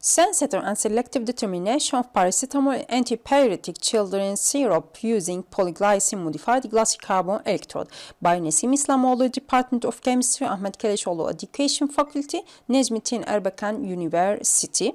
sensitive and selective determination of paracetamol and antipyretic children's syrup using polyglycine modified glassy carbon electrode by Nesim İslamoğlu, Department of Chemistry, Ahmet Keleşoğlu Education Faculty, Necmettin Erbakan University.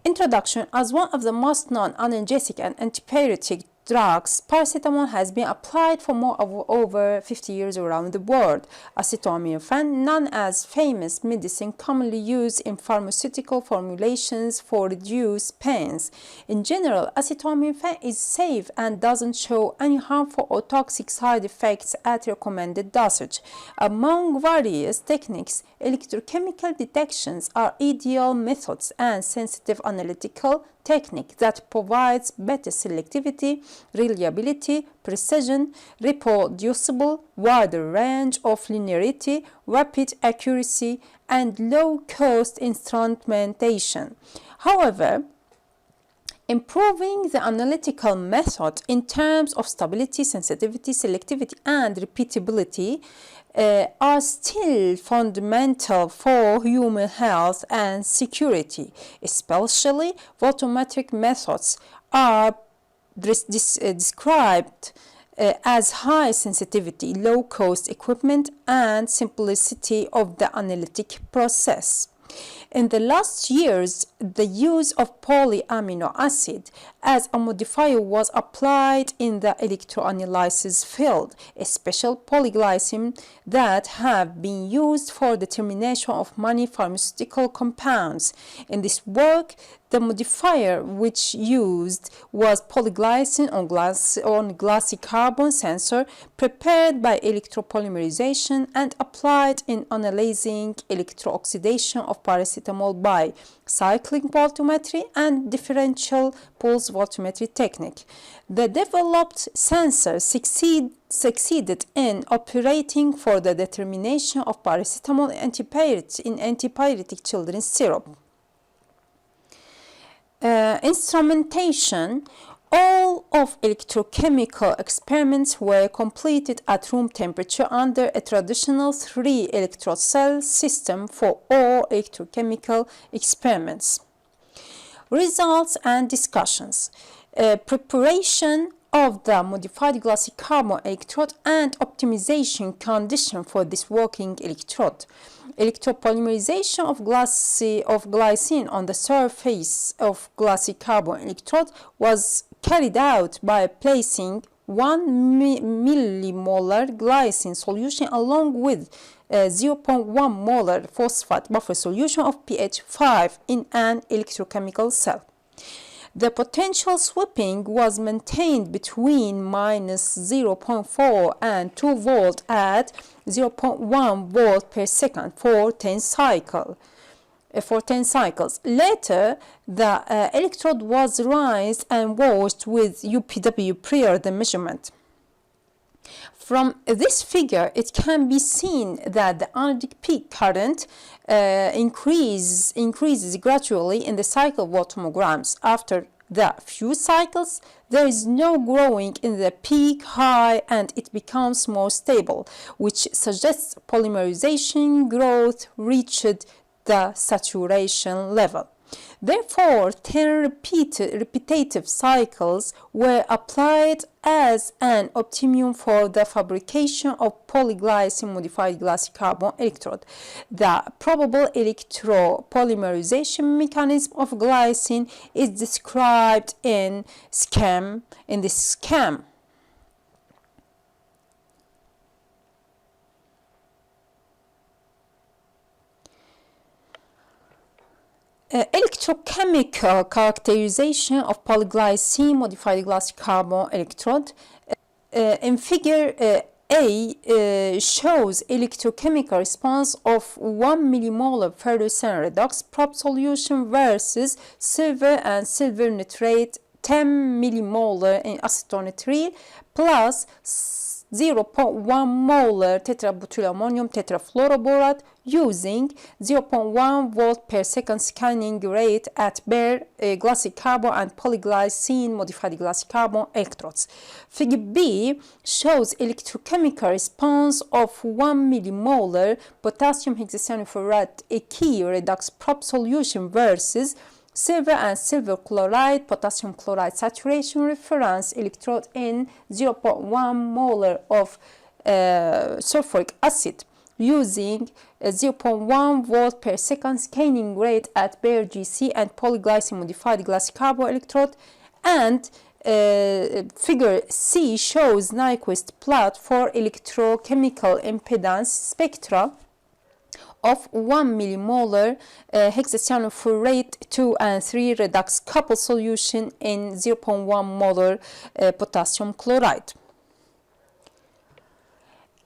Introduction. As one of the most known analgesic and antipyretic drugs, paracetamol has been applied for more of over 50 years around the world. Acetaminophen, known as famous medicine, commonly used in pharmaceutical formulations for reduced pains. In general, acetaminophen is safe and doesn't show any harmful or toxic side effects at recommended dosage. Among various techniques, electrochemical detections are ideal methods and sensitive analytical technique that provides better selectivity, reliability, precision, reproducible, wider range of linearity, rapid accuracy, and low-cost instrumentation. However, improving the analytical method in terms of stability, sensitivity, selectivity, and repeatability are still fundamental for human health and security. Especially, photometric methods are described as high sensitivity, low cost equipment, and simplicity of the analytic process. In the last years, the use of polyamino acid as a modifier was applied in the electroanalysis field, especially polyglycine that have been used for determination of many pharmaceutical compounds. In this work, the modifier which used was polyglycine on glassy carbon sensor prepared by electropolymerization and applied in analyzing electrooxidation of paracetamol by cyclic voltammetry and differential pulse voltammetry technique. The developed sensor succeeded in operating for the determination of paracetamol in antipyretic children's syrup. Instrumentation. All of electrochemical experiments were completed at room temperature under a traditional 3-electrode cell system for all electrochemical experiments. Results and discussions. Preparation of the modified glassy carbon electrode and optimization condition for this working electrode. Electropolymerization of glycine on the surface of glassy carbon electrode was carried out by placing 1 millimolar glycine solution along with 0.1 molar phosphate buffer solution of pH 5 in an electrochemical cell. The potential sweeping was maintained between minus 0.4 and 2 volt at 0.1 volt per second for 10 cycles. Later, the electrode was rinsed and washed with UPW prior to the measurement. From this figure, it can be seen that the analytic peak current increases gradually in the cycle voltammograms. After the few cycles, there is no growing in the peak high and it becomes more stable, which suggests polymerization growth reached the saturation level. Therefore, 10 repetitive cycles were applied as an optimum for the fabrication of polyglycine modified glassy carbon electrode. The probable electropolymerization mechanism of glycine is described in this scheme. Electrochemical characterization of polyglycine modified glassy carbon electrode. In figure A shows electrochemical response of 1 millimolar ferrocyan redox prop solution versus silver and silver nitrate 10 millimolar in acetonitrile plus 0.1 molar tetrabutylammonium tetrafluoroborate using 0.1 volt per second scanning rate at bare glassy carbon and polyglycine modified glassy carbon electrodes. Figure B shows electrochemical response of 1 millimolar potassium hexacyanophosphat key redox prop solution versus silver and silver chloride, potassium chloride saturation reference electrode in 0.1 molar of sulfuric acid using 0.1 volt per second scanning rate at bare GC and polyglycine modified glassy carbon electrode. And figure C shows Nyquist plot for electrochemical impedance spectra of 1 millimolar hexacyanophorate 2 and 3 redox coupled solution in 0.1 molar potassium chloride.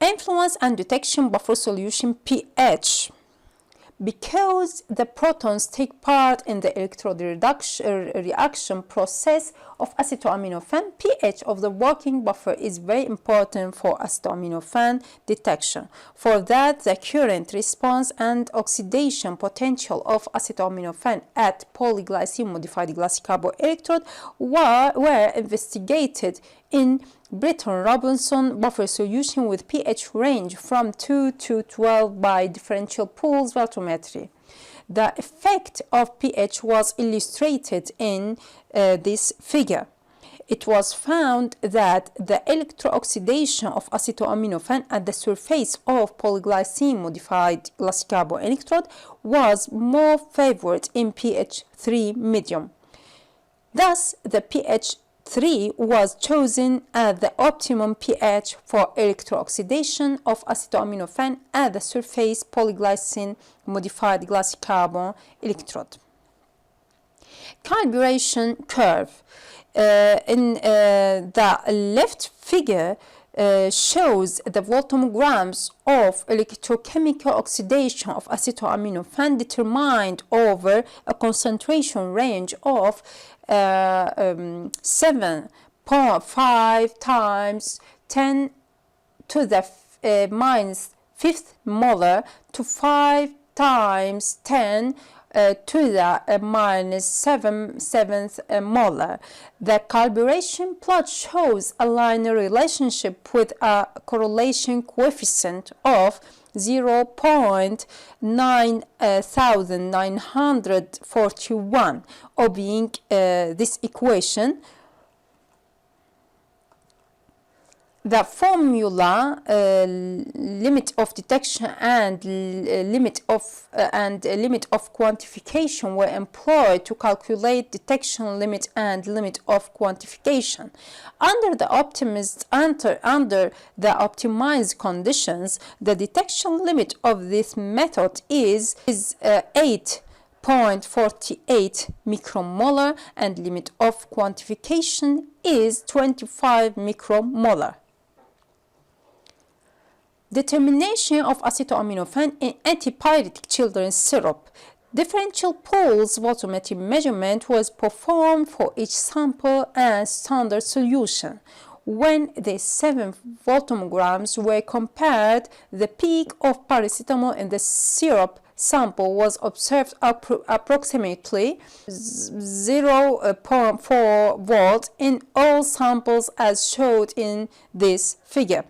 Influence and detection buffer solution pH. Because the protons take part in the electrode reaction process of acetoaminofen, pH of the working buffer is very important for acetoaminofen detection. For that, the current response and oxidation potential of acetoaminofen at polyglycine modified glassy carbon electrode were investigated in Britton-Robinson buffer solution with pH range from 2 to 12 by differential pools voltammetry. The effect of pH was illustrated in this figure. It was found that the electrooxidation of acetoaminofen at the surface of polyglycine modified glassy carbon electrode was more favored in pH 3 medium. Thus, the pH 3 was chosen as the optimum pH for electrooxidation of acetoaminofen at the surface polyglycine modified glassy carbon electrode. Calibration curve. In the left figure shows the voltammograms of electrochemical oxidation of acetoaminofen determined over a concentration range of 7.5 times 10 to the minus 5th molar to 5 times 10 to the minus 7th molar. The calibration plot shows a linear relationship with a correlation coefficient of 0.9941. Obeying this equation, the formula limit of detection and limit of quantification were employed to calculate detection limit and limit of quantification. Under the optimized conditions, the detection limit of this method is 8.48 micromolar and limit of quantification is 25 micromolar. Determination of acetoaminofen in antipyretic children's syrup. Differential pools voltammetry measurement was performed for each sample and standard solution. When the 7 voltammograms were compared, the peak of paracetamol in the syrup sample was observed approximately 0.4 volt in all samples as shown in this figure.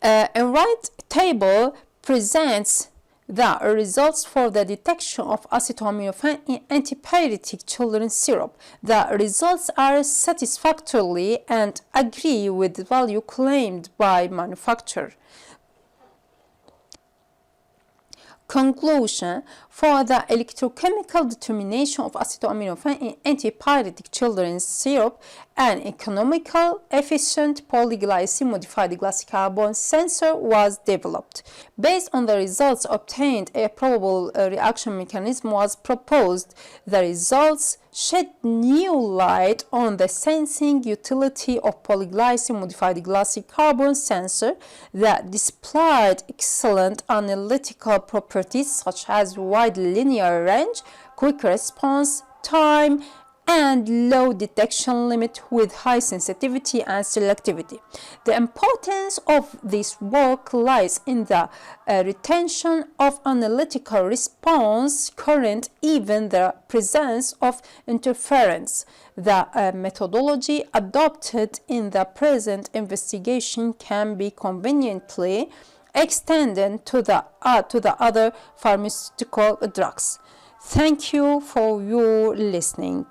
A right table presents the results for the detection of acetoaminofen in antipyretic children's syrup. The results are satisfactory and agree with the value claimed by manufacturer. Conclusion: for the electrochemical determination of acetoaminofen in antipyretic children's syrup, an economical, efficient polyglycine modified glassy carbon sensor was developed. Based on the results obtained, a probable reaction mechanism was proposed. The results shed new light on the sensing utility of polyglycine modified glassy carbon sensor that displayed excellent analytical properties such as wide linear range, quick response time, and low detection limit with high sensitivity and selectivity. The importance of this work lies in the retention of analytical response current, even the presence of interference. The methodology adopted in the present investigation can be conveniently extended to the other pharmaceutical drugs. Thank you for your listening.